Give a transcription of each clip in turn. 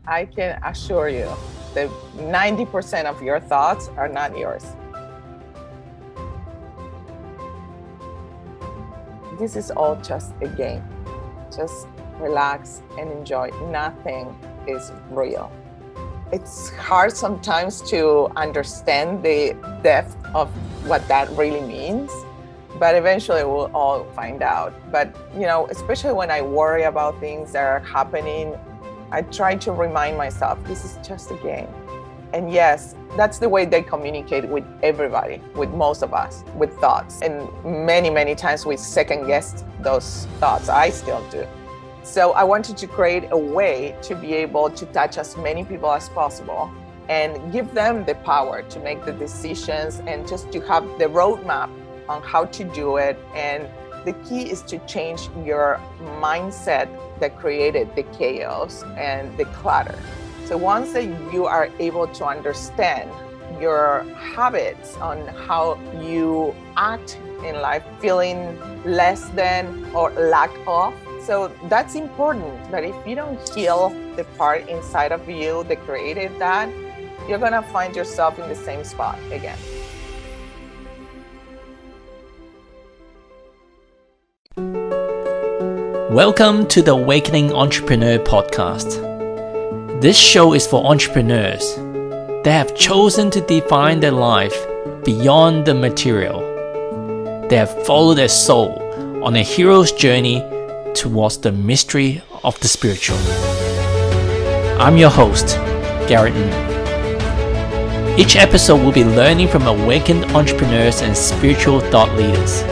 I can assure you that 90% of your thoughts are not yours. This is all just a game. Just relax and enjoy. Nothing is real. It's hard sometimes to understand the depth of what that really means, but eventually we'll all find out. But, especially when I worry about things that are happening, I try to remind myself, this is just a game. And yes, that's the way they communicate with everybody, with most of us, with thoughts. And many, many times we second guess those thoughts. I still do. So I wanted to create a way to be able to touch as many people as possible and give them the power to make the decisions and just to have the roadmap on how to do it. And the key is to change your mindset that created the chaos and the clutter. So once that you are able to understand your habits on how you act in life, feeling less than or lack of, so that's important, that if you don't heal the part inside of you that created that, you're gonna find yourself in the same spot again. Welcome to the Awakening Entrepreneur Podcast. This show is for entrepreneurs that have chosen to define their life beyond the material. They have followed their soul on a hero's journey towards the mystery of the spiritual. I'm your host, Garrett Ng. Each episode will be learning from awakened entrepreneurs and spiritual thought leaders.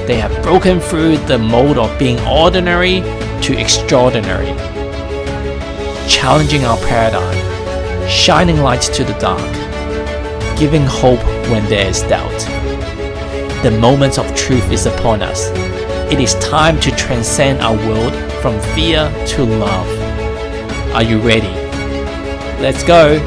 They have broken through the mold of being ordinary to extraordinary, challenging our paradigm, shining light to the dark, giving hope when there is doubt. The moment of truth is upon us. It is time to transcend our world from fear to love. Are you ready? Let's go!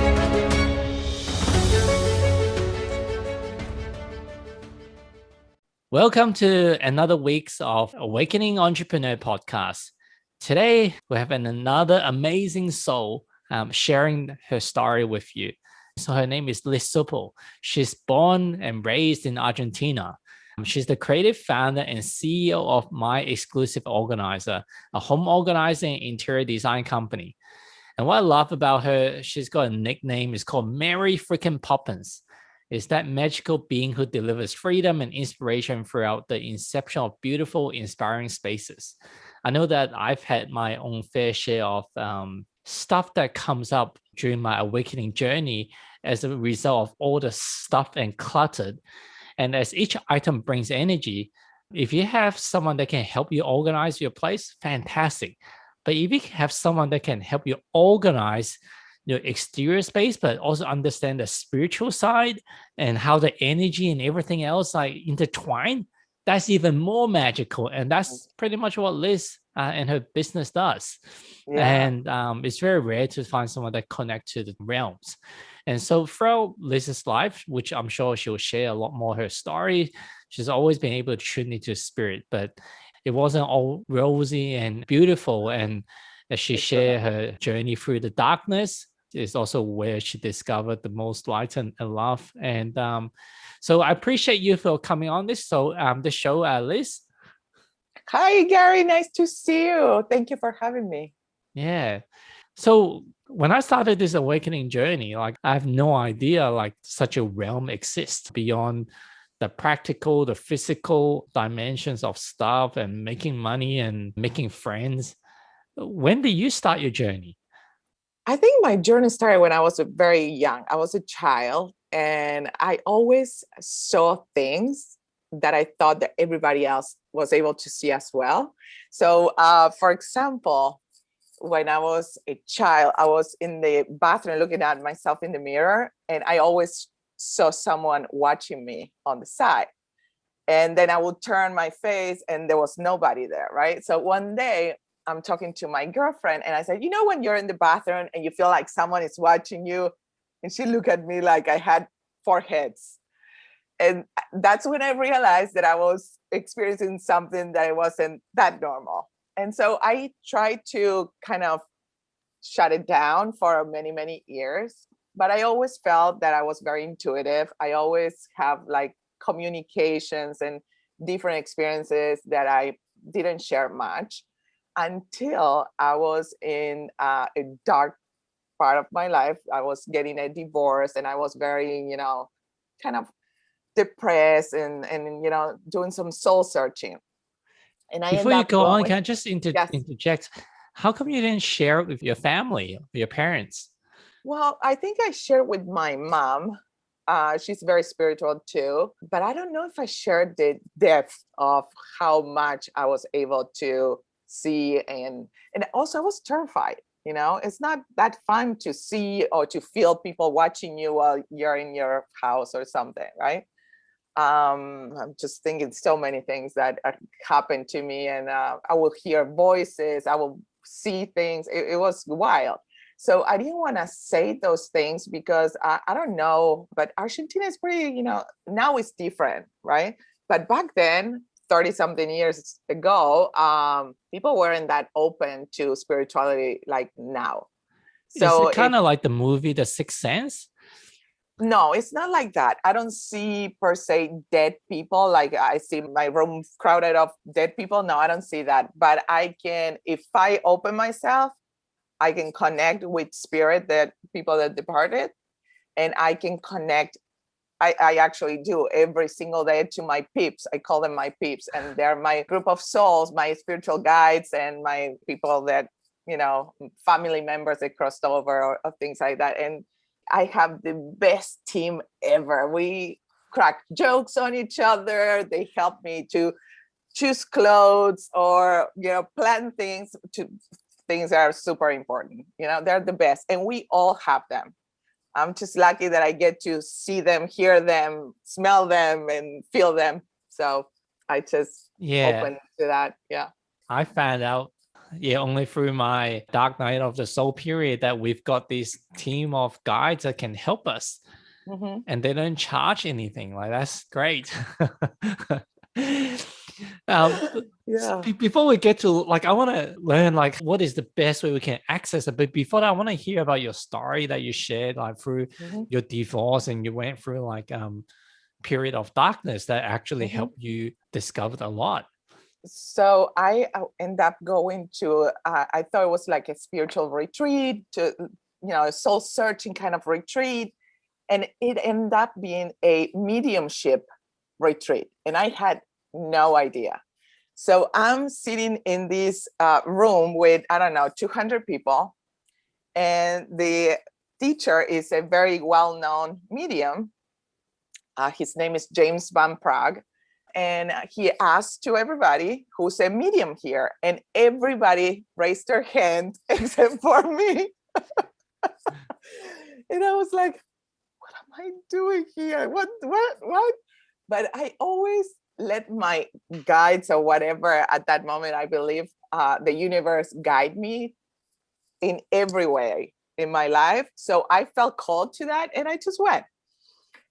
Welcome to another week of Awakening Entrepreneur Podcast. Today, we have another amazing soul sharing her story with you. So her name is Lis Suppo. She's born and raised in Argentina. She's the creative founder and CEO of My Exclusive Organizer, a home organizing and interior design company. And what I love about her, she's got a nickname. It's called Mary Freakin Poppins. It's that magical being who delivers freedom and inspiration throughout the inception of beautiful, inspiring spaces. I know that I've had my own fair share of stuff that comes up during my awakening journey as a result of all the stuff and cluttered. And as each item brings energy, if you have someone that can help you organize your place, fantastic. But if you have someone that can help you organize your exterior space, but also understand the spiritual side and how the energy and everything else like intertwine, that's even more magical. And that's pretty much what Lis and her business does. Yeah. And it's very rare to find someone that connects to the realms. And so throughout Lis's life, which I'm sure she'll share a lot more her story, she's always been able to tune into spirit, but it wasn't all rosy and beautiful. And as she shared her journey through the darkness, is also where she discovered the most light and love. And so I appreciate you for coming on this the show, Lis. Hi, Gary. Nice to see you. Thank you for having me. Yeah. So when I started this awakening journey, like I have no idea like such a realm exists beyond the practical, the physical dimensions of stuff and making money and making friends. When did you start your journey? I think my journey started when I was very young. I was a child and I always saw things that I thought that everybody else was able to see as well. So, for example, when I was a child, I was in the bathroom looking at myself in the mirror, and I always saw someone watching me on the side. And then I would turn my face and there was nobody there, right? So one day I'm talking to my girlfriend and I said, when you're in the bathroom and you feel like someone is watching you, and she looked at me like I had 4 heads. And that's when I realized that I was experiencing something that wasn't that normal. And so I tried to kind of shut it down for many, many years. But I always felt that I was very intuitive. I always have like communications and different experiences that I didn't share much until I was in a dark part of my life. I was getting a divorce and I was very, kind of depressed and doing some soul searching. And I Before end you up go on, going, can I just yes. interject? How come you didn't share it with your family, with your parents? Well, I think I shared with my mom. She's very spiritual too, but I don't know if I shared the depth of how much I was able to see, and also I was terrified. It's not that fun to see or to feel people watching you while you're in your house or something, right? I'm just thinking so many things that happened to me, and I will hear voices, I will see things. It was wild. So I didn't want to say those things because I don't know, but Argentina is pretty, now it's different, right? But back then, 30 something years ago, people weren't that open to spirituality like now. Is So it kind of like the movie The Sixth Sense? no, it's not like that. I don't see per se dead people. Like I see my room crowded of dead people. No, I don't see that. But I can, if I open myself, I can connect with spirit, that people that departed, and I can connect. I actually do every single day to my peeps. I call them my peeps, and they're my group of souls, my spiritual guides, and my people that, family members that crossed over, or things like that. And I have the best team ever. We crack jokes on each other. They help me to choose clothes or, plan things that are super important. They're the best, and we all have them. I'm just lucky that I get to see them, hear them, smell them, and feel them. So I just open to that. Yeah. I found out, only through my dark night of the soul period that we've got this team of guides that can help us, and they don't charge anything. Like, that's great. Yeah. Before we get to, like, I want to learn like what is the best way we can access it. But before that, I want to hear about your story that you shared, like through your divorce, and you went through like period of darkness that actually helped you discover a lot. So I end up going to, I thought it was like a spiritual retreat, to, a soul searching kind of retreat. And it ended up being a mediumship retreat. And I had no idea. So I'm sitting in this room with, I don't know, 200 people. And the teacher is a very well-known medium. His name is James Van Prague. And he asked to everybody who's a medium here, and everybody raised their hand except for me. And I was like, what am I doing here? What? But I always let my guides or whatever at that moment, I believe the universe guide me in every way in my life. So I felt called to that, and I just went.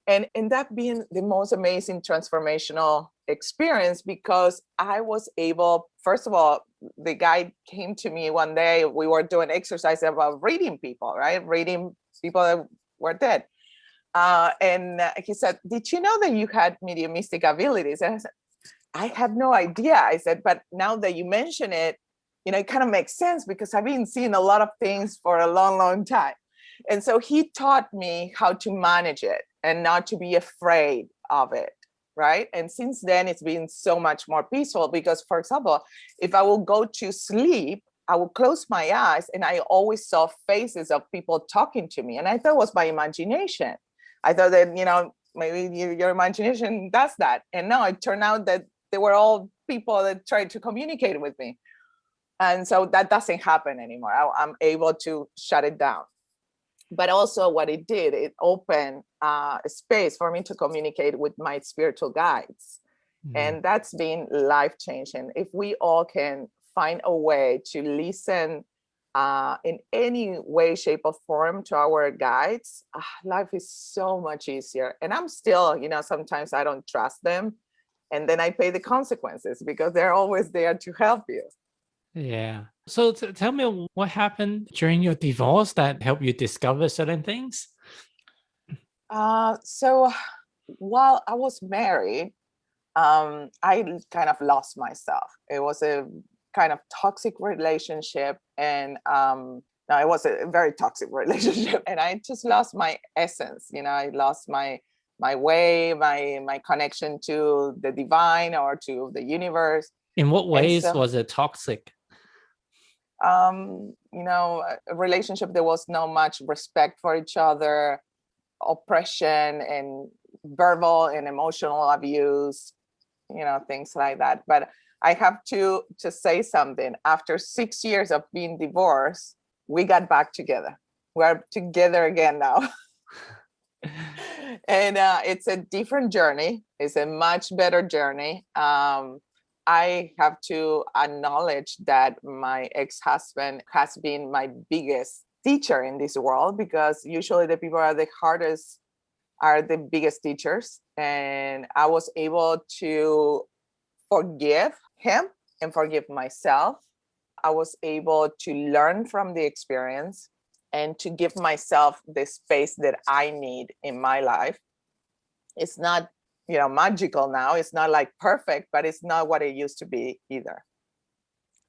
And that being the most amazing transformational experience, because I was able, first of all, the guy came to me one day, we were doing exercise about reading people, right? Reading people that were dead. And he said, did you know that you had mediumistic abilities? And I said, I had no idea. I said, but now that you mention it, it kind of makes sense, because I've been seeing a lot of things for a long, long time. And so he taught me how to manage it and not to be afraid of it, right? And since then, it's been so much more peaceful, because, for example, if I will go to sleep, I will close my eyes, and I always saw faces of people talking to me. And I thought it was my imagination. I thought that, maybe your imagination does that. And no, it turned out that they were all people that tried to communicate with me. And so that doesn't happen anymore. I'm able to shut it down. But also what it did, it opened a space for me to communicate with my spiritual guides. And that's been life-changing. If we all can find a way to listen in any way, shape, or form to our guides, life is so much easier. And I'm still, sometimes I don't trust them. And then I pay the consequences, because they're always there to help you. Yeah. So tell me what happened during your divorce that helped you discover certain things? So while I was married, I kind of lost myself. It was a kind of toxic relationship, and no, it was a very toxic relationship, and I just lost my essence. I lost my way, my connection to the divine or to the universe. In what And ways so, was it toxic? a relationship, there was not much respect for each other, oppression and verbal and emotional abuse, things like that. But I have to say something. After 6 years of being divorced, we got back together. We're together again now. And it's a different journey. It's a much better journey. I have to acknowledge that my ex-husband has been my biggest teacher in this world, because usually the people are the hardest, are the biggest teachers. And I was able to forgive him and forgive myself. I was able to learn from the experience and to give myself the space that I need in my life. It's not, magical now. It's not like perfect, but it's not what it used to be either.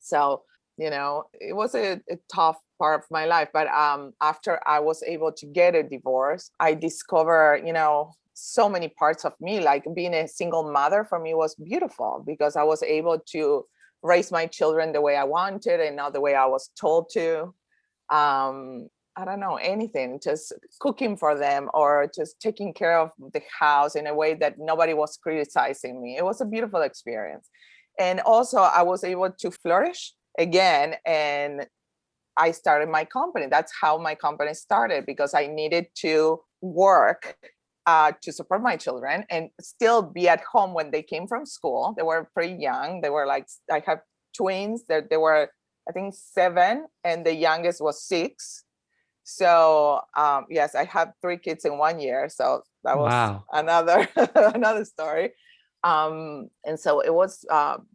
So, it was a tough part of my life. But after I was able to get a divorce, I discovered, so many parts of me. Like being a single mother for me was beautiful, because I was able to raise my children the way I wanted and not the way I was told to. I don't know, anything, just cooking for them or just taking care of the house in a way that nobody was criticizing me. It was a beautiful experience. And also, I was able to flourish again. And I started my company. That's how my company started, because I needed to work to support my children and still be at home when they came from school. They were pretty young. They were like, I have twins. They were, I think, 7, and the youngest was 6. So yes, I have 3 kids in 1 year. So that was Wow. another another story. And so it was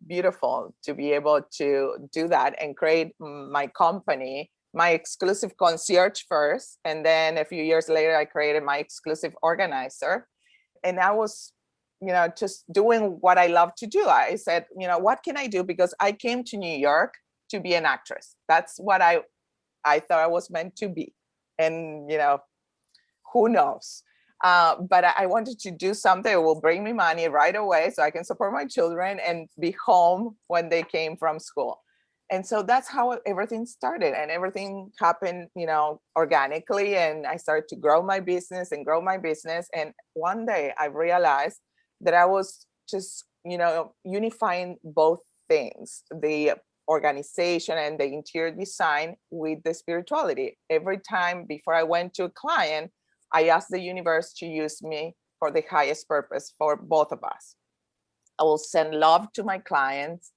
beautiful to be able to do that and create my company, my exclusive concierge first. And then a few years later, I created my exclusive organizer. And I was, just doing what I love to do. I said, what can I do? Because I came to New York to be an actress. That's what I thought I was meant to be. And, who knows? But I wanted to do something that will bring me money right away so I can support my children and be home when they came from school. And so that's how everything started, and everything happened, organically. And I started to grow my business and grow my business. And one day I realized that I was just, unifying both things, the organization and the interior design with the spirituality. Every time before I went to a client, I asked the universe to use me for the highest purpose for both of us. I will send love to my clients,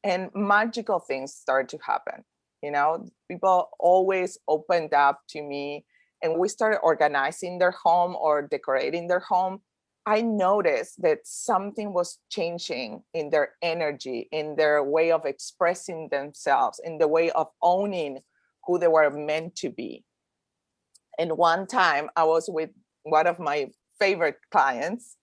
and magical things started to happen. People always opened up to me, and we started organizing their home or decorating their home. I noticed that something was changing in their energy, in their way of expressing themselves, in the way of owning who they were meant to be. And one time I was with one of my favorite clients,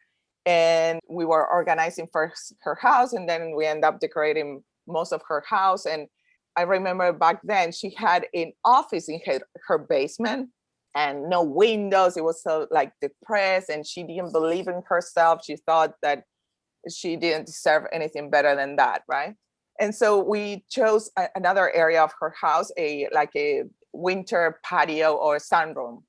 and we were organizing first her house, and then we end up decorating most of her house. And I remember back then she had an office in her basement and no windows. It was so like depressed, and she didn't believe in herself. She thought that she didn't deserve anything better than that, right? And so we chose another area of her house, a winter patio or sunroom,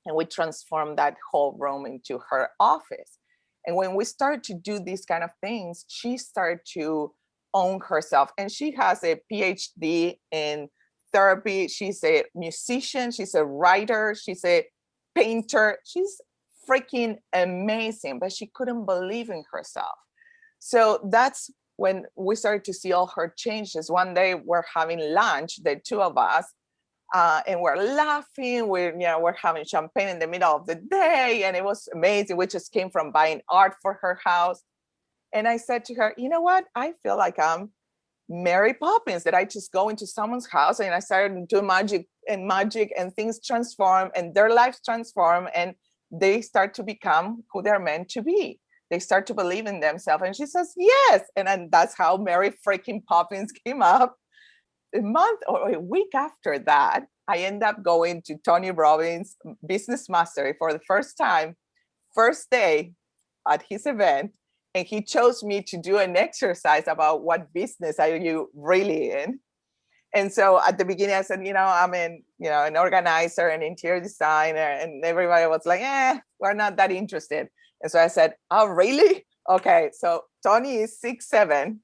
and we transformed that whole room into her office. And when we started to do these kind of things, she started to own herself. And she has a PhD in therapy. She's a musician, she's a writer, she's a painter. She's freaking amazing, but she couldn't believe in herself. So that's when we started to see all her changes. One day we're having lunch, the two of us, and we're laughing. We're having champagne in the middle of the day, and it was amazing. We just came from buying art for her house, and I said to her, "You know what? I feel like I'm Mary Poppins, that I just go into someone's house and I started doing magic and things transform and their lives transform and they start to become who they're meant to be. They start to believe in themselves. And she says, yes. And then that's how Mary Freakin Poppins came up. A month or a week after that, I end up going to Tony Robbins' Business Mastery for the first time, first day at his event. And he chose me to do an exercise about what business are you really in. And so at the beginning, I said, I'm an organizer and interior designer. And everybody was like, we're not that interested. And so I said, oh, really? Okay. So Tony is 6'7".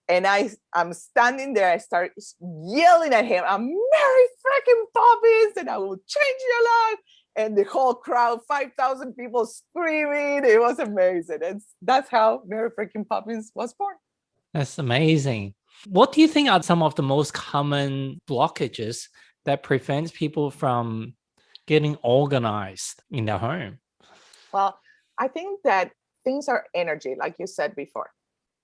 And I'm standing there. I start yelling at him, I'm Mary Freakin Poppins, and I will change your life. And the whole crowd, 5,000 people screaming. It was amazing. And that's how Mary Freakin Poppins was born. That's amazing. What do you think are some of the most common blockages that prevents people from getting organized in their home? Well, I think that things are energy, like you said before.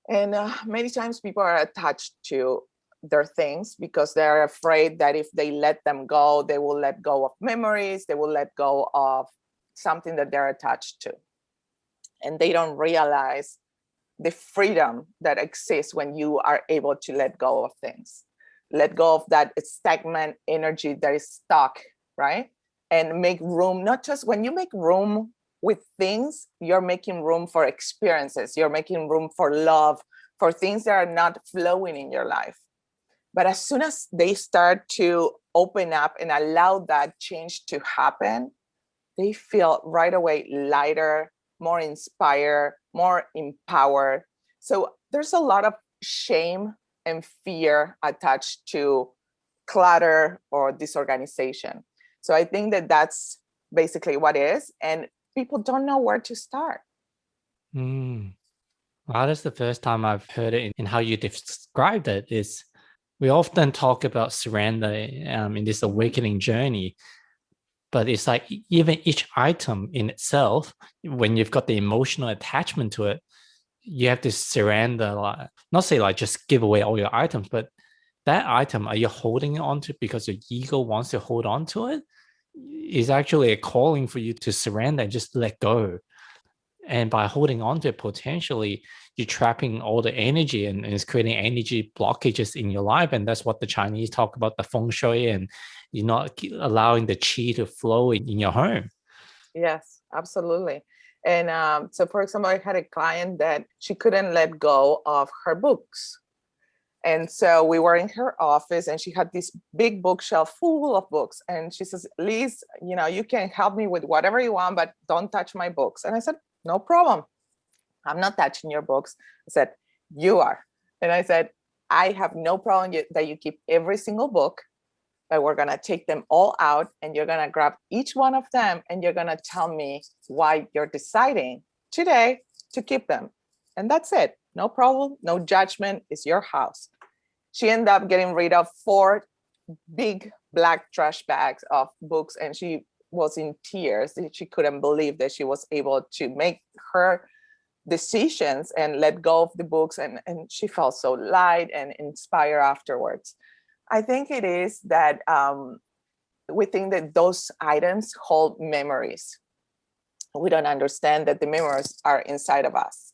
And many times people are attached to their things because they're afraid that if they let them go, they will let go of memories, they will let go of something that they're attached to. And they don't realize the freedom that exists when you are able to let go of things, let go of that stagnant energy that is stuck, right? And make room, not just when you make room with things, you're making room for experiences, you're making room for love, for things that are not flowing in your life. But as soon as they start to open up and allow that change to happen, they feel right away lighter, more inspired, more empowered. So there's a lot of shame and fear attached to clutter or disorganization. So I think that that's basically what it is. And people don't know where to start. Well, that's the first time I've heard it in how you described it. Is we often talk about surrender in this awakening journey, but it's like even each item in itself, when you've got the emotional attachment to it, you have to surrender, like, not say like just give away all your items, but that item, are you holding on to because your ego wants to hold on to it? Is actually a calling for you to surrender and just let go. And by holding on to it, potentially you're trapping all the energy and it's creating energy blockages in your life. And that's what the Chinese talk about, the feng shui, and you're not allowing the qi to flow in your home. Yes, absolutely. And so, for example, I had a client that she couldn't let go of her books. And so we were in her office and she had this big bookshelf full of books. And she says, Lis, you can help me with whatever you want, but don't touch my books. And I said, no problem. I'm not touching your books. I said, you are. And I said, I have no problem that you keep every single book, but we're going to take them all out and you're going to grab each one of them and you're going to tell me why you're deciding today to keep them. And that's it. No problem. No judgment. It's your house. She ended up getting rid of 4 big black trash bags of books, and she was in tears. She couldn't believe that she was able to make her decisions and let go of the books, and she felt so light and inspired afterwards. I think it is that we think that those items hold memories. We don't understand that the memories are inside of us.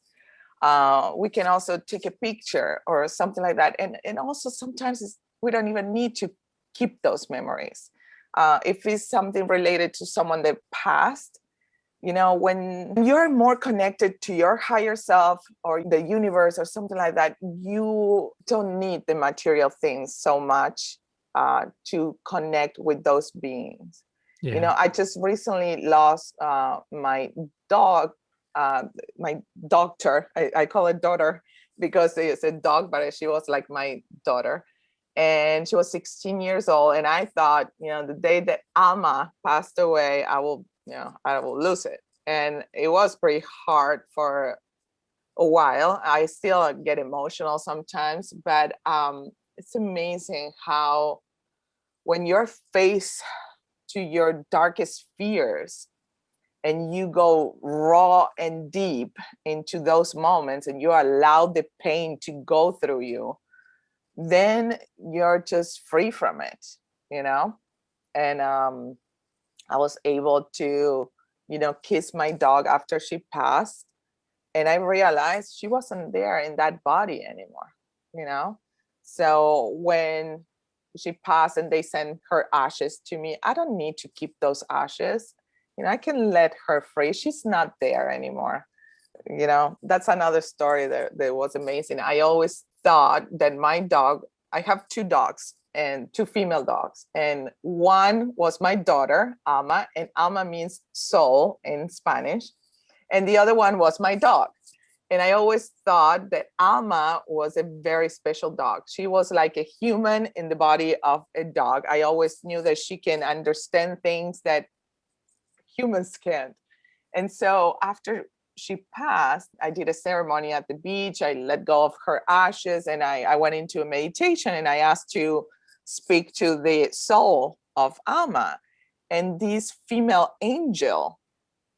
We can also take a picture or something like that. And also sometimes we don't even need to keep those memories. If it's something related to someone that passed, when you're more connected to your higher self or the universe or something like that, you don't need the material things so much to connect with those beings. Yeah. I just recently lost my dog. My doctor, I call it daughter because it's a dog, but she was like my daughter. And she was 16 years old. And I thought, the day that Alma passed away, I will lose it. And it was pretty hard for a while. I still get emotional sometimes, but it's amazing how when you're faced to your darkest fears, and you go raw and deep into those moments and you allow the pain to go through you, then you're just free from it, you know? And I was able to, kiss my dog after she passed. And I realized she wasn't there in that body anymore, you know? So when she passed and they sent her ashes to me, I don't need to keep those ashes. I can let her free. She's not there anymore. That's another story that was amazing. I always thought that my dog, I have two dogs and two female dogs. And one was my daughter, Alma, and Alma means soul in Spanish. And the other one was my dog. And I always thought that Alma was a very special dog. She was like a human in the body of a dog. I always knew that she can understand things that humans can't. And so after she passed, I did a ceremony at the beach. I let go of her ashes and I went into a meditation and I asked to speak to the soul of Alma. And this female angel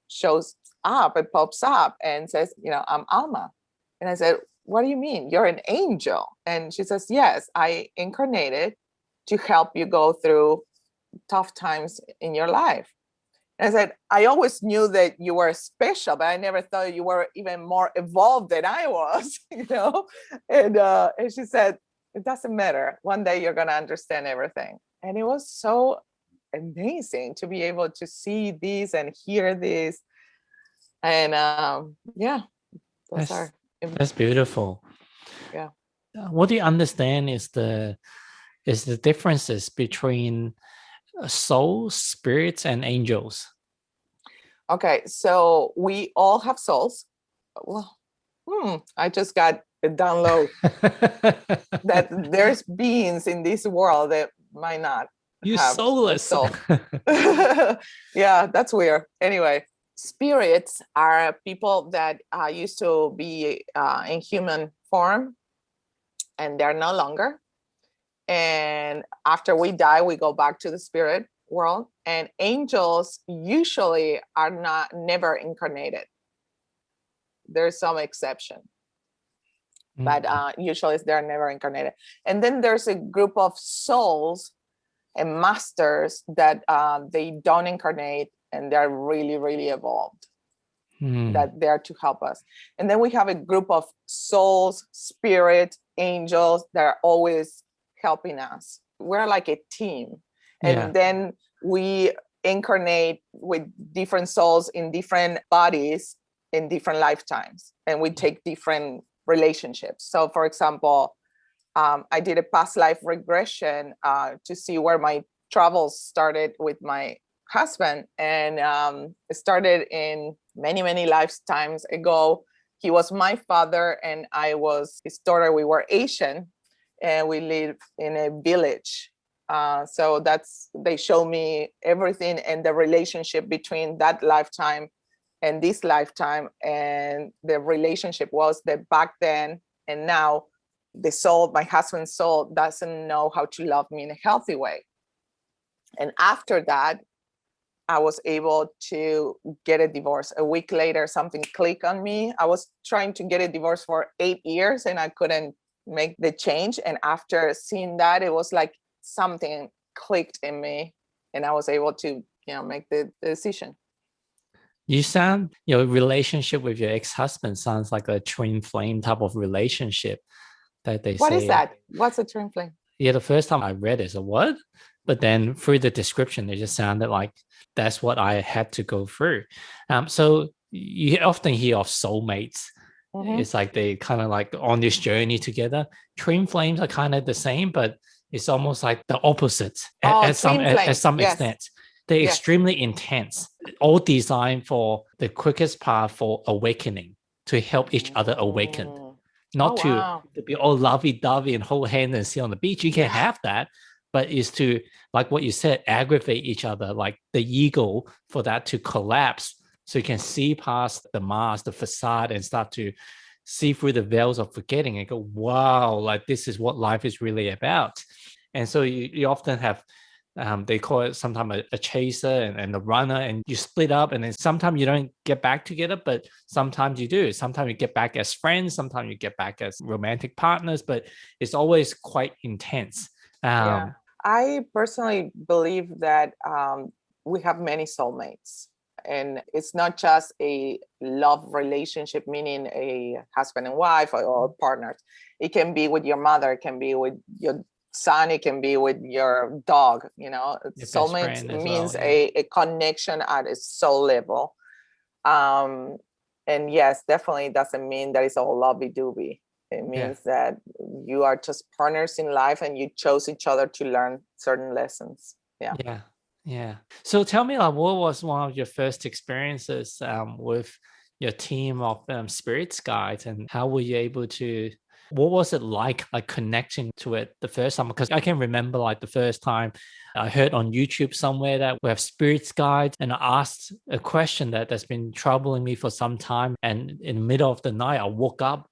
shows up, it pops up and says, I'm Alma. And I said, what do you mean? You're an angel? And she says, yes, I incarnated to help you go through tough times in your life. And I said, I always knew that you were special, but I never thought you were even more evolved than I was, And she said, it doesn't matter. One day you're going to understand everything. And it was so amazing to be able to see this and hear this. And that's beautiful. Yeah. What do you understand is the differences between souls, spirits, and angels? Okay, so we all have souls. Well, I just got a download that there's beings in this world that might not have soulless soul. Yeah, that's weird. Anyway, spirits are people that used to be in human form and they're no longer. And after we die, we go back to the spirit world. And angels usually are never incarnated. There's some exception, but usually they're never incarnated. And then there's a group of souls and masters that they don't incarnate and they're really, really evolved, that they're to help us. And then we have a group of souls, spirit, angels that are always helping us. We're like a team. And then we incarnate with different souls in different bodies in different lifetimes. And we take different relationships. So for example, I did a past life regression to see where my travels started with my husband. And it started in many, many lifetimes ago. He was my father and I was his daughter. We were Asian and we lived in a village. So they show me everything and the relationship between that lifetime and this lifetime. And the relationship was that back then and now the soul, my husband's soul, doesn't know how to love me in a healthy way. And after that, I was able to get a divorce. A week later, something clicked on me. I was trying to get a divorce for 8 years and I couldn't make the change. And after seeing that, it was like something clicked in me and I was able to, make the decision. You sound, your relationship with your ex-husband sounds like a twin flame type of relationship that they say. What is that? What's a twin flame? Yeah, the first time I read it, so what? But then through the description, it just sounded like that's what I had to go through. So you often hear of soulmates. Mm-hmm. It's like they kind of like on this journey together. Twin flames are kind of the same, but it's almost like the opposite at some extent. They're extremely intense, all designed for the quickest path for awakening, to help each other awaken. Not to be all lovey-dovey and hold hands and sit on the beach. You can have that, but it's to, like what you said, aggravate each other, like the ego, for that to collapse so you can see past the mask, the facade, and start to see through the veils of forgetting and go, wow, like this is what life is really about. And so you often have They call it sometimes a chaser and a runner, and you split up, and then sometimes you don't get back together, but sometimes you do. Sometimes you get back as friends, sometimes you get back as romantic partners, but it's always quite intense. Yeah. I personally believe that we have many soulmates. And it's not just a love relationship, meaning a husband and wife or partners. It can be with your mother, it can be with your son, it can be with your dog. Your best Soulmates friend as well, means yeah. a connection at a soul level. Um, and yes, definitely doesn't mean that it's all lovey-dovey. It means that you are just partners in life and you chose each other to learn certain lessons. Yeah. So tell me, like, what was one of your first experiences with your team of spirits guides, and how were you able to? What was it like connecting to it the first time? Because I can remember, like, the first time I heard on YouTube somewhere that we have spirits guides, and I asked a question that's been troubling me for some time, and in the middle of the night, I woke up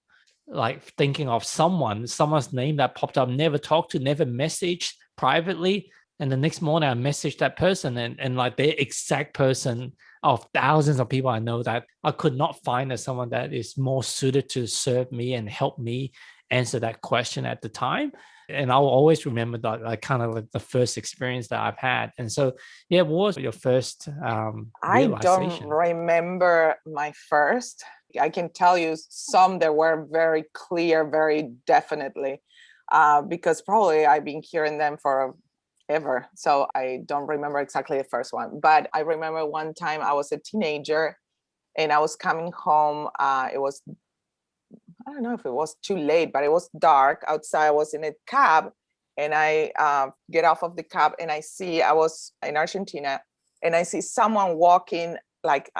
like thinking of someone's name that popped up, never talked to, never messaged privately. And the next morning I messaged that person, and like the exact person of thousands of people I know that I could not find as someone that is more suited to serve me and help me answer that question at the time. And I'll always remember that, like, kind of like the first experience that I've had. And so, yeah, what was your first I don't realization? remember my first. I can tell you some that were very clear, very definitely, because probably I've been hearing them for ever. So I don't remember exactly the first one. But I remember one time I was a teenager and I was coming home. It was, I don't know if it was too late, but it was dark outside. I was in a cab and I get off of the cab and I was in Argentina and I see someone walking like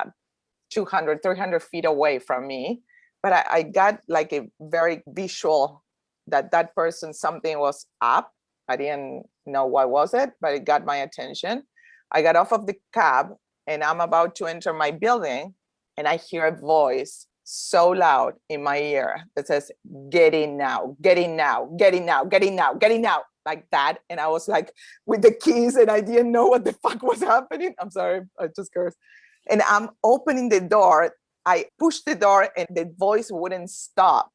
200, 300 feet away from me. But I got like a very visual that person, something was up. I didn't know what was it, but it got my attention. I got off of the cab and I'm about to enter my building and I hear a voice so loud in my ear that says, "Get in now, get in now, get in now, get in now, get in now," like that. And I was like with the keys and I didn't know what the fuck was happening. I'm sorry, I just cursed. And I'm opening the door. I pushed the door and the voice wouldn't stop.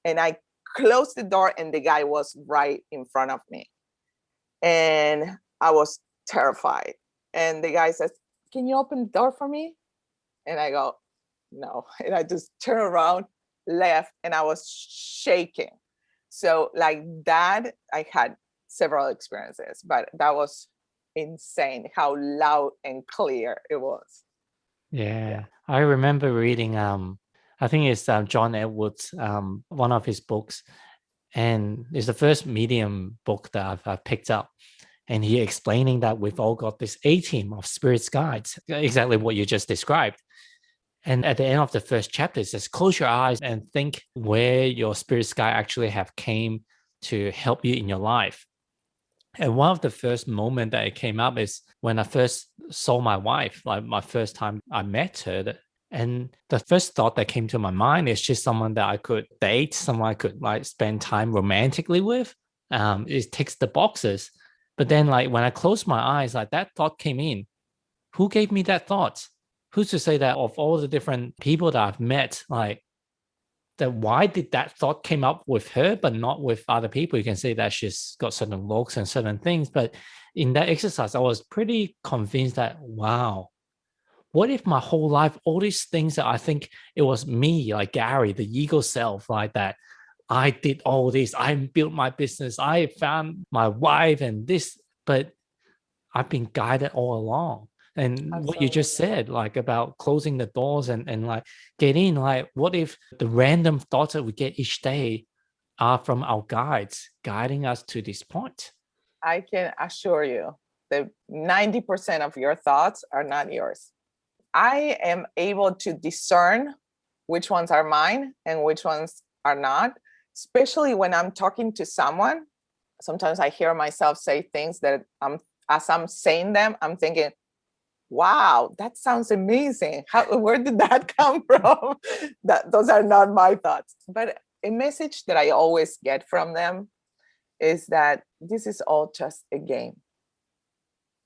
And I closed the door and the guy was right in front of me. And I was terrified. And the guy says, "Can you open the door for me?" And I go, "No." And I just turned around, left, and I was shaking. So like that, I had several experiences, but that was insane how loud and clear it was. Yeah, I remember reading I think it's John Edwards, one of his books, and it's the first medium book that I've picked up. And he explaining that we've all got this A team of spirits guides, exactly what you just described. And at the end of the first chapter, it says, close your eyes and think where your spirits guide actually have came to help you in your life. And one of the first moment that it came up is when I first saw my wife, like my first time I met her. And the first thought that came to my mind is just someone that I could date, someone I could like spend time romantically with. It ticks the boxes. But then, like, when I closed my eyes, like, that thought came in. Who gave me that thought? Who's to say that of all the different people that I've met, like, that why did that thought came up with her but not with other people? You can see that she's got certain looks and certain things, but in that exercise I was pretty convinced that, wow, what if my whole life all these things that I think it was me, like Gary, the ego self, like that I did all this, I built my business, I found my wife and this, but I've been guided all along. And what you just Absolutely. said, like about closing the doors and like get in, like, what if the random thoughts that we get each day are from our guides guiding us to this point? I can assure you that 90% of your thoughts are not yours. I am able to discern which ones are mine and which ones are not, especially when I'm talking to someone. Sometimes I hear myself say things that as I'm saying them, I'm thinking, "Wow, that sounds amazing. Where did that come from?" Those are not my thoughts. But a message that I always get from them is that this is all just a game.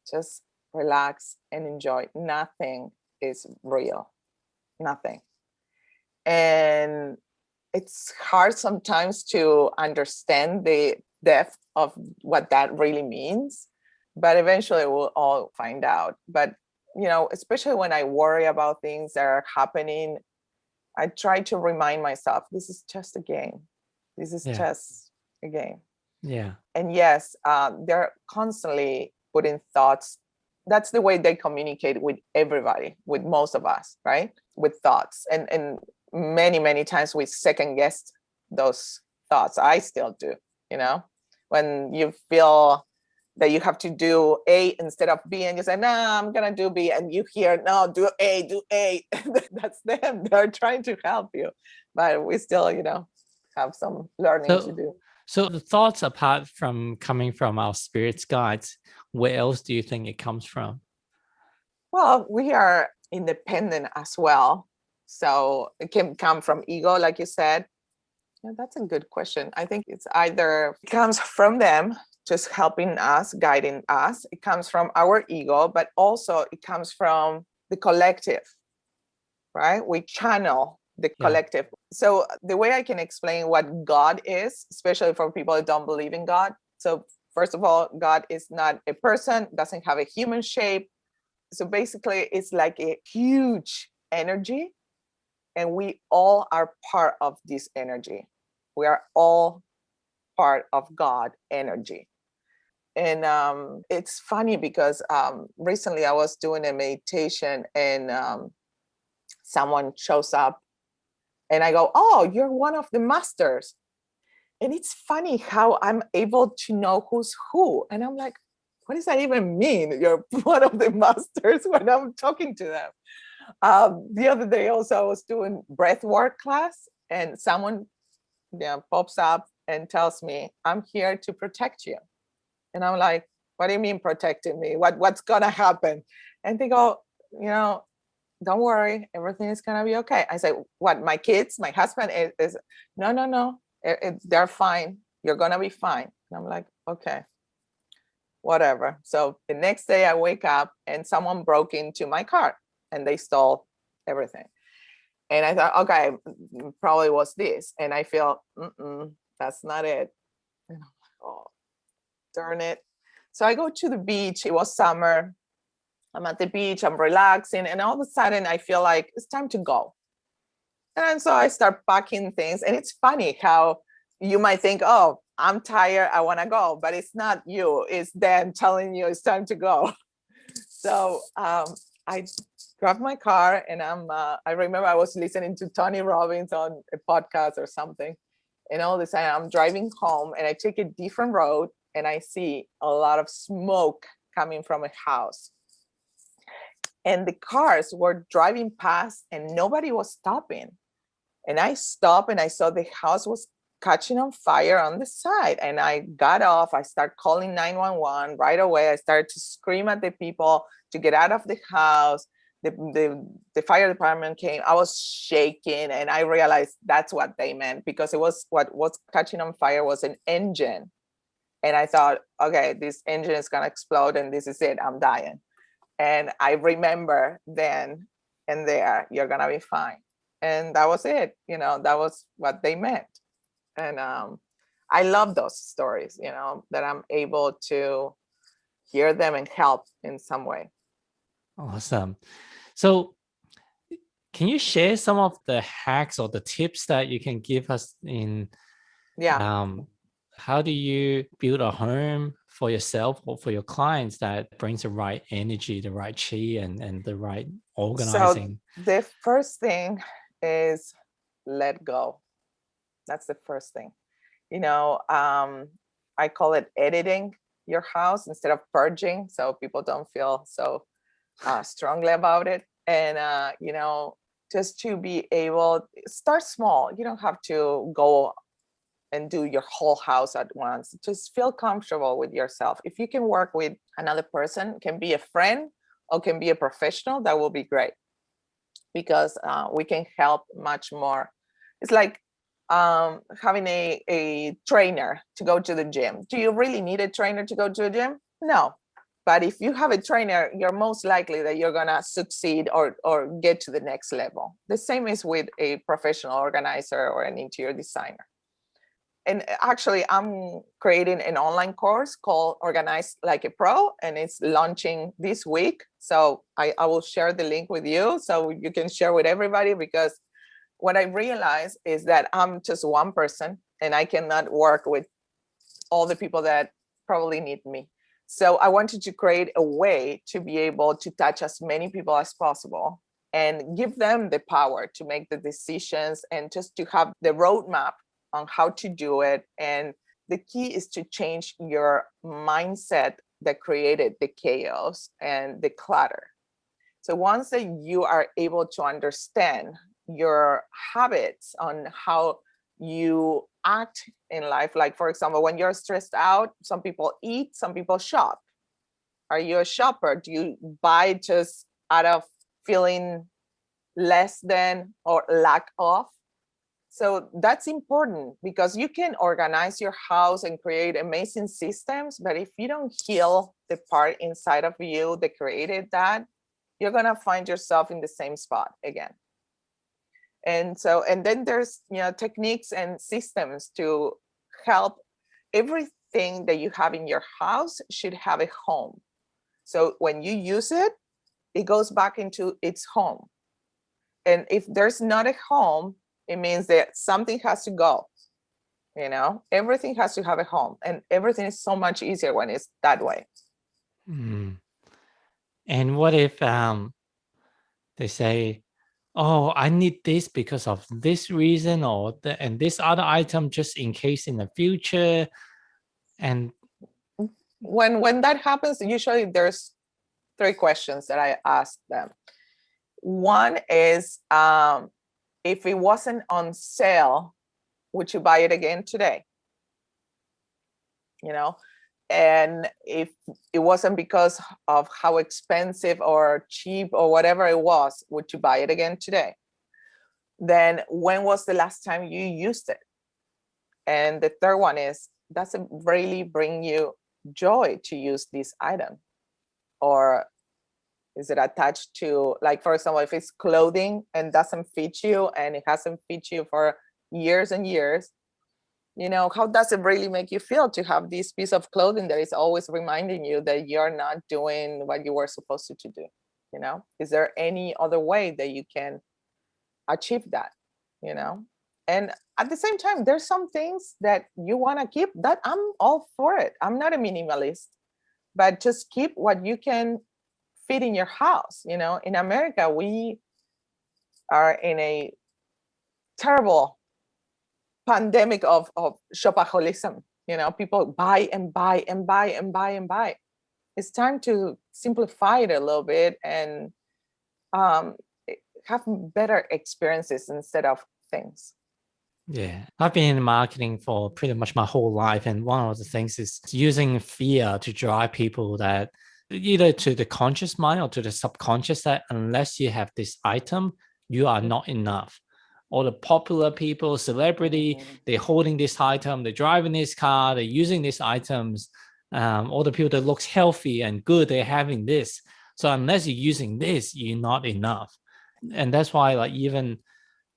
Just relax and enjoy. Nothing is real. Nothing. And it's hard sometimes to understand the depth of what that really means, but eventually we'll all find out. But especially when I worry about things that are happening, I try to remind myself, this is just a game. This is Yeah. just a game. Yeah. And yes, they're constantly putting thoughts. That's the way they communicate with everybody, with most of us, right? With thoughts. And many times we second guess those thoughts. I still do, when you feel that you have to do A instead of B, and you say, no, I'm gonna do B, and you hear, no, do A. That's them. They're trying to help you, but we still, have some learning to do. So the thoughts, apart from coming from our spirits guides, where else do you think it comes from? Well, we are independent as well. So it can come from ego, like you said. Yeah, that's a good question. I think it's either it comes from them just helping us, guiding us. It comes from our ego, but also it comes from the collective, right? We channel the collective. So the way I can explain what God is, especially for people that don't believe in God. So first of all, God is not a person, doesn't have a human shape. So basically, it's like a huge energy, and we all are part of this energy. We are all part of God energy. And it's funny because recently I was doing a meditation, and someone shows up, and I go, oh, you're one of the masters. And it's funny how I'm able to know who's who. And I'm like, what does that even mean? You're one of the masters when I'm talking to them. The other day also I was doing breath work class, and someone pops up and tells me, I'm here to protect you. And I'm like, what do you mean protecting me? What's gonna happen? And they go, don't worry, everything is gonna be okay. I say, what, my kids, my husband is no. They're fine. You're gonna be fine. And I'm like, okay, whatever. So the next day I wake up and someone broke into my car and they stole everything. And I thought, okay, probably was this. And I feel, that's not it. And I'm like, oh, darn it. So I go to the beach. It was summer. I'm at the beach. I'm relaxing. And all of a sudden, I feel like it's time to go. And so I start packing things. And it's funny how you might think, oh, I'm tired. I want to go. But it's not you. It's them telling you it's time to go. So I grabbed my car, and I remember I was listening to Tony Robbins on a podcast or something. And all of a sudden I'm driving home, and I take a different road, and I see a lot of smoke coming from a house. And the cars were driving past and nobody was stopping. And I stopped, and I saw the house was catching on fire on the side. And I got off. I started calling 911 right away. I started to scream at the people to get out of the house. The fire department came. I was shaking, and I realized that's what they meant, because it was what was catching on fire was an engine. And I thought, okay, this engine is gonna explode, and this is it. I'm dying. And I remember then and there, you're gonna be fine. And that was it. That was what they meant. And I love those stories. That I'm able to hear them and help in some way. Awesome. So can you share some of the hacks or the tips that you can give us in how do you build a home for yourself or for your clients that brings the right energy, the right chi, and the right organizing? So the first thing is let go. That's the first thing. I call it editing your house instead of purging, so people don't feel so strongly about it. And just to be able, start small. You don't have to go and do your whole house at once. Just feel comfortable with yourself. If you can work with another person, can be a friend or can be a professional, that will be great, because we can help much more. It's like having a trainer to go to the gym. Do you really need a trainer to go to a gym? No, But if you have a trainer, you're most likely that you're going to succeed or get to the next level. The same is with a professional organizer or an interior designer. And actually, I'm creating an online course called Organize Like a Pro, and it's launching this week. So I will share the link with you so you can share with everybody, because what I realized is that I'm just one person and I cannot work with all the people that probably need me. So I wanted to create a way to be able to touch as many people as possible and give them the power to make the decisions and just to have the roadmap on how to do it. And the key is to change your mindset that created the chaos and the clutter. So once that you are able to understand your habits on how you act in life, like for example, when you're stressed out, some people eat, some people shop. Are you a shopper? Do you buy just out of feeling less than or lack of? So that's important, because you can organize your house and create amazing systems, but if you don't heal the part inside of you that created that, you're going to find yourself in the same spot again. And then there's, techniques and systems to help. Everything that you have in your house should have a home. So when you use it, it goes back into its home. And if there's not a home, it means that something has to go. Everything has to have a home, and everything is so much easier when it's that way. Mm. And what if they say, oh, I need this because of this reason, and this other item just in case in the future? And when that happens, usually there's 3 questions that I ask them. One is, if it wasn't on sale, would you buy it again today? And if it wasn't because of how expensive or cheap or whatever it was, would you buy it again today? Then when was the last time you used it? And the third one is, does it really bring you joy to use this item? Or is it attached to, like, for example, if it's clothing and doesn't fit you and it hasn't fit you for years and years, how does it really make you feel to have this piece of clothing that is always reminding you that you're not doing what you were supposed to do? Is there any other way that you can achieve that? And at the same time, there's some things that you want to keep, that I'm all for it. I'm not a minimalist, but just keep what you can fit in your house. In America, we are in a terrible pandemic of shopaholism. People buy and buy and buy and buy and buy. It's time to simplify it a little bit and have better experiences instead of things. yeah, I've been in marketing for pretty much my whole life. And one of the things is using fear to drive people, that either to the conscious mind or to the subconscious, that unless you have this item, you are not enough. All the popular people, celebrity, they're holding this item, they're driving this car, they're using these items. All the people that looks healthy and good, they're having this. So unless you're using this, you're not enough. And that's why, like, even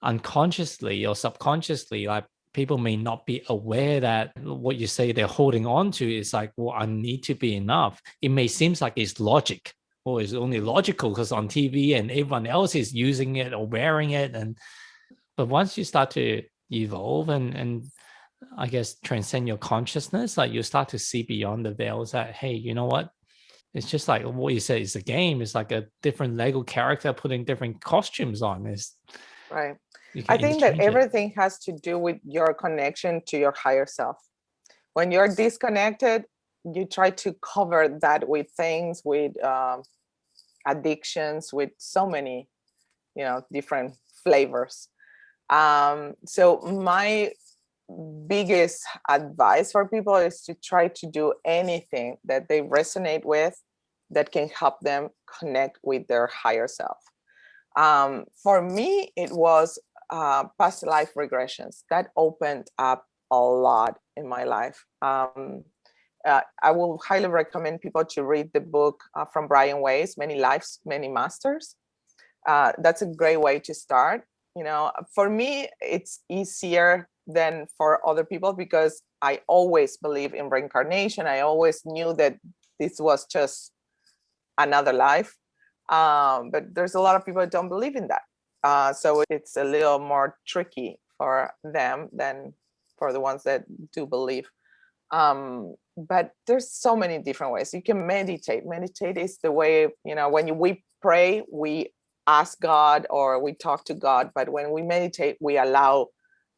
unconsciously or subconsciously, like, people may not be aware that what you say they're holding on to is like, well, I need to be enough. It may seem like it's logic, or it's only logical because on TV and everyone else is using it or wearing it. But once you start to evolve and I guess transcend your consciousness, like, you start to see beyond the veils that, hey, you know what? It's just like what you said, it's a game. It's like a different Lego character putting different costumes on. Right. You I can think that interchange it. everything has to do with your connection to your higher self. When you're disconnected, you try to cover that with things, with addictions, with so many, different flavors. So my biggest advice for people is to try to do anything that they resonate with that can help them connect with their higher self. For me, it was past life regressions that opened up a lot in my life. I will highly recommend people to read the book from Brian Weiss, Many Lives, Many Masters. That's a great way to start. For me, it's easier than for other people because I always believe in reincarnation. I always knew that this was just another life. But there's a lot of people that don't believe in that. So it's a little more tricky for them than for the ones that do believe. But there's so many different ways. You can meditate. Meditate is the way, when we pray, we ask God or we talk to God. But when we meditate, we allow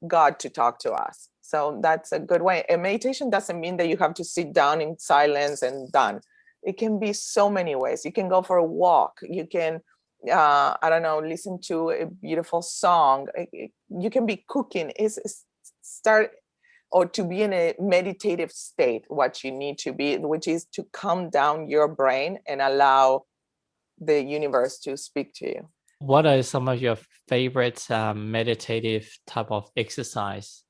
God to talk to us. So that's a good way. And meditation doesn't mean that you have to sit down in silence and done. It can be so many ways. You can go for a walk. You can, I don't know, listen to a beautiful song. You can be cooking. Start or to be in a meditative state, what you need to be, which is to calm down your brain and allow the universe to speak to you. What are some of your favorite meditative type of exercise?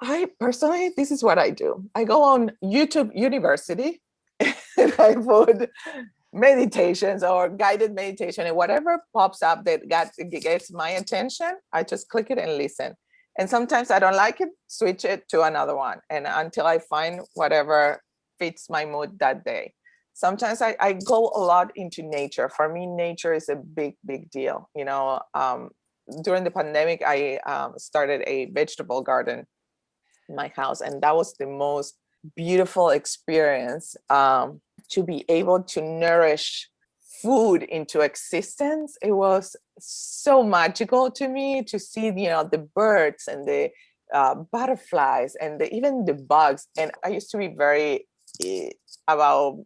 I personally, this is what I do. I go on YouTube University and I put meditations or guided meditation, and whatever pops up that gets my attention, I just click it and listen. And sometimes I don't like it, switch it to another one, and until I find whatever fits my mood that day. Sometimes I go a lot into nature. For me, nature is a big, big deal. During the pandemic, I started a vegetable garden in my house, and that was the most beautiful experience, to be able to nourish food into existence. It was so magical to me to see, the birds and the butterflies and even the bugs. And I used to be very about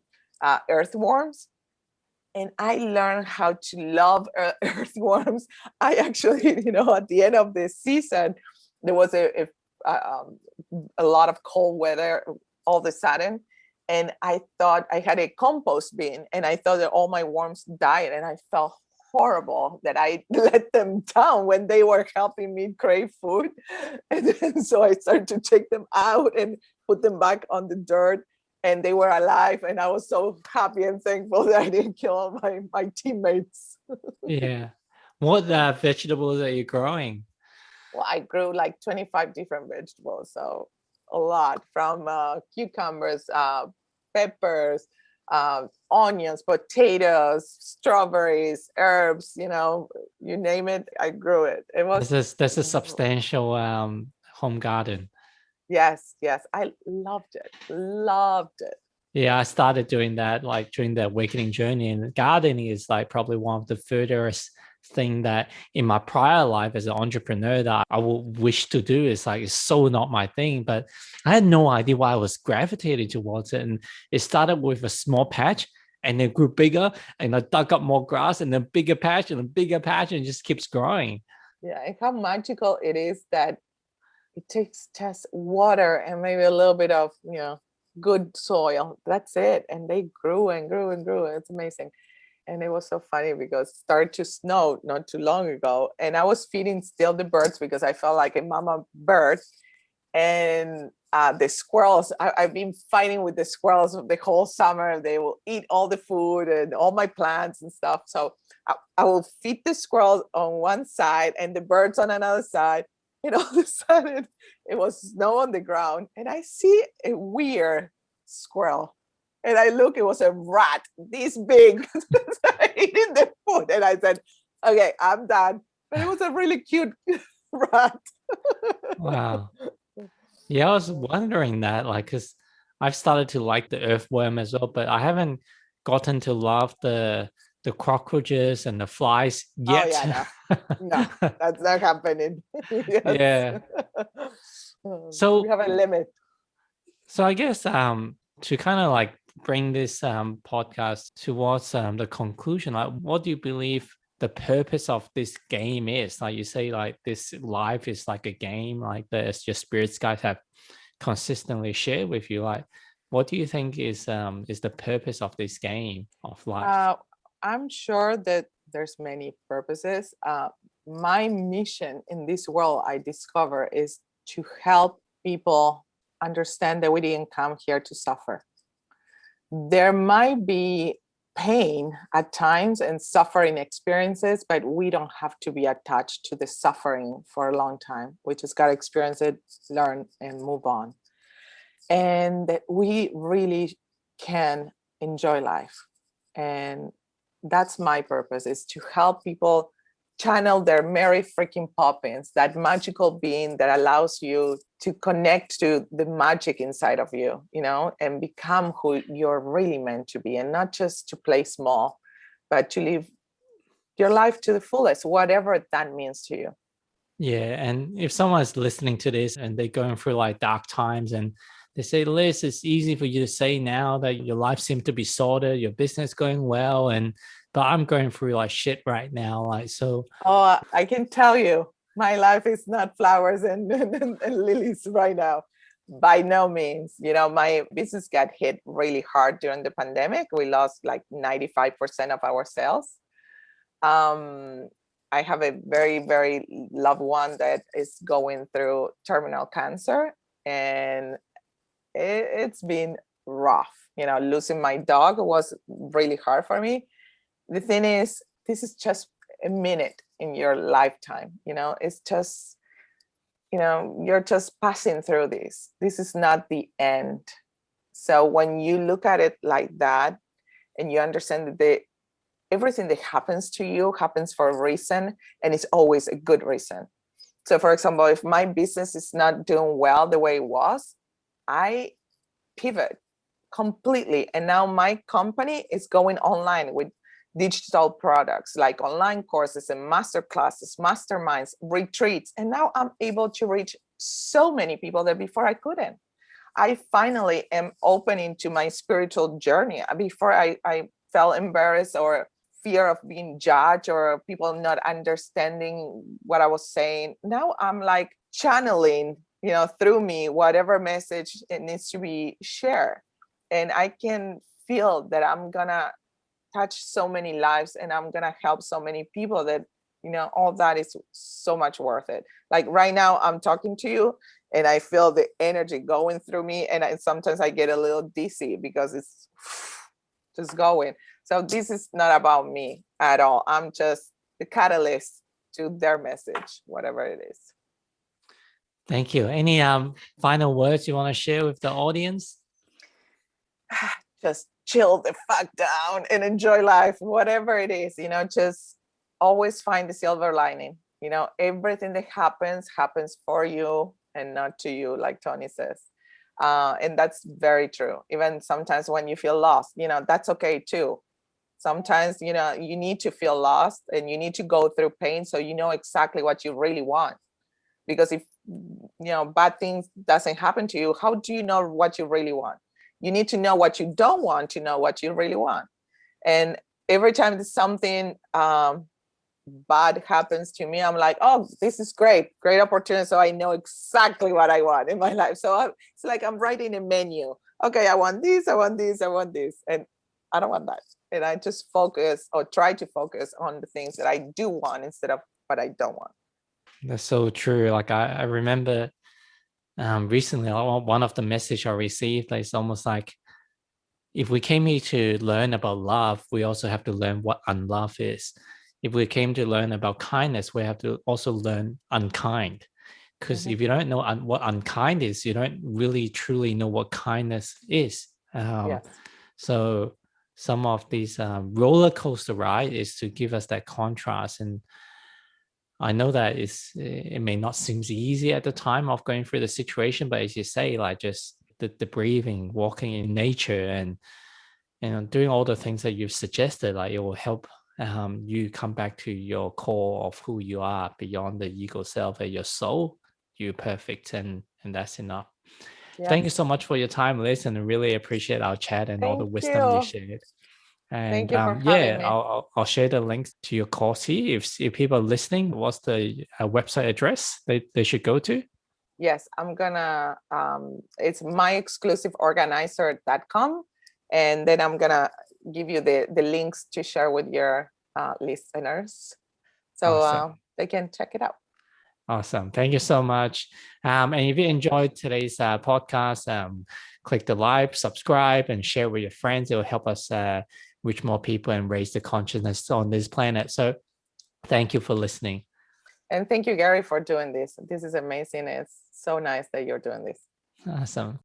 earthworms. And I learned how to love earthworms. I actually, at the end of the season, there was a lot of cold weather all of a sudden. And I thought I had a compost bin, and I thought that all my worms died, and I felt horrible that I let them down when they were helping me crave food. And then so I started to take them out and put them back on the dirt, and they were alive. And I was so happy and thankful that I didn't kill all my teammates. Yeah. What vegetables are you growing? Well, I grew like 25 different vegetables, so a lot, from cucumbers, peppers, onions, potatoes, strawberries, herbs, you name it, I grew it. It was This is a substantial home garden. Yes, I loved it. Yeah, I started doing that like during the awakening journey, and gardening is like probably one of the furthest thing that in my prior life as an entrepreneur that I would wish to do. Is like, it's so not my thing, but I had no idea why I was gravitating towards it. And it started with a small patch, and it grew bigger, and I dug up more grass, and then bigger patch and a bigger patch, and it just keeps growing. Yeah, and how magical it is that it takes just water and maybe a little bit of, good soil. That's it. And they grew and grew and grew. It's amazing. And it was so funny because it started to snow not too long ago. And I was feeding still the birds because I felt like a mama bird. And the squirrels, I've been fighting with the squirrels the whole summer. They will eat all the food and all my plants and stuff. So I will feed the squirrels on one side and the birds on another side. And all of a sudden, it was snow on the ground. And I see a weird squirrel. And I look, it was a rat this big eating the food. And I said, okay, I'm done. But it was a really cute rat. Wow. Yeah, I was wondering that, like, because I've started to like the earthworm as well, but I haven't gotten to love the cockroaches and the flies Oh, yet. yeah, no, that's not happening. Yes. Yeah. We So have a limit. I guess to kind of like bring this podcast towards the conclusion, like, what do you believe the purpose of this game is? Like you say, like, this life is like a game, like your spirits guys have consistently shared with you. Like, what do you think is the purpose of this game of life? I'm sure that there's many purposes. My mission in this world, I discover, is to help people understand that we didn't come here to suffer. There might be pain at times and suffering experiences, but we don't have to be attached to the suffering for a long time. We just got to experience it, learn, and move on. And that we really can enjoy life. And that's my purpose, is to help people channel their Mary Freakin Poppins, that magical being that allows you to connect to the magic inside of you, and become who you're really meant to be, and not just to play small, but to live your life to the fullest, whatever that means to you. Yeah. And if someone's listening to this and they're going through like dark times and they say, Liz, it's easy for you to say now that your life seems to be sorted, your business going well, but I'm going through like shit right now. Like, so. Oh, I can tell you, my life is not flowers and lilies right now. By no means. My business got hit really hard during the pandemic. We lost like 95% of our sales. I have a very, very loved one that is going through terminal cancer, and it's been rough. Losing my dog was really hard for me. The thing is, this is just a minute in your lifetime. It's just, you're just passing through this. This is not the end. So when you look at it like that, and you understand that everything that happens to you happens for a reason, and it's always a good reason. So for example, if my business is not doing well the way it was, I pivot completely. And now my company is going online with digital products like online courses and master classes, masterminds, retreats. And now I'm able to reach so many people that before I couldn't. I finally am opening to my spiritual journey. Before I felt embarrassed or fear of being judged or people not understanding what I was saying. Now I'm like channeling, through me, whatever message it needs to be shared. And I can feel that I'm gonna touch so many lives and I'm gonna help so many people that, all that is so much worth it. Like right now I'm talking to you and I feel the energy going through me, and sometimes I get a little dizzy because it's just going. So this is not about me at all. I'm just the catalyst to their message, whatever it is. Thank you. Any final words you want to share with the audience? Just chill the fuck down and enjoy life, whatever it is. Just always find the silver lining. Everything that happens for you and not to you, like Tony says. And that's very true. Even sometimes when you feel lost, that's okay too. Sometimes, you need to feel lost and you need to go through pain so you know exactly what you really want. Because if, bad things doesn't happen to you, how do you know what you really want? You need to know what you don't want to know what you really want. And every time there's something bad happens to me, I'm like, oh, this is great opportunity. So I know exactly what I want in my life. So it's like I'm writing a menu. Okay, I want this, I want this, I want this. And I don't want that. And I just focus or try to focus on the things that I do want instead of what I don't want. That's so true. Like I remember recently, one of the message I received is almost like, if we came here to learn about love, we also have to learn what unlove is. If we came to learn about kindness, we have to also learn unkind. Because if you don't know what unkind is, you don't really truly know what kindness is. Yes. So some of these roller coaster ride is to give us that contrast. And I know that it may not seem easy at the time of going through the situation, but as you say, like just the breathing, walking in nature, and doing all the things that you've suggested, like it will help you come back to your core of who you are beyond the ego self and your soul. You're perfect, and that's enough. Yeah. Thank you so much for your time, Liz, and I really appreciate our chat and all the wisdom you shared. And thank you for having me. I'll share the links to your course here. If people are listening, what's the website address they should go to? Yes, I'm gonna, it's myexclusiveorganizer.com. And then I'm gonna give you the links to share with your listeners. So awesome. They can check it out. Awesome. Thank you so much. And if you enjoyed today's podcast, click the like, subscribe, and share with your friends. It will help us reach more people and raise the consciousness on this planet. So thank you for listening. And thank you, Gary, for doing this. This is amazing. It's so nice that you're doing this. Awesome.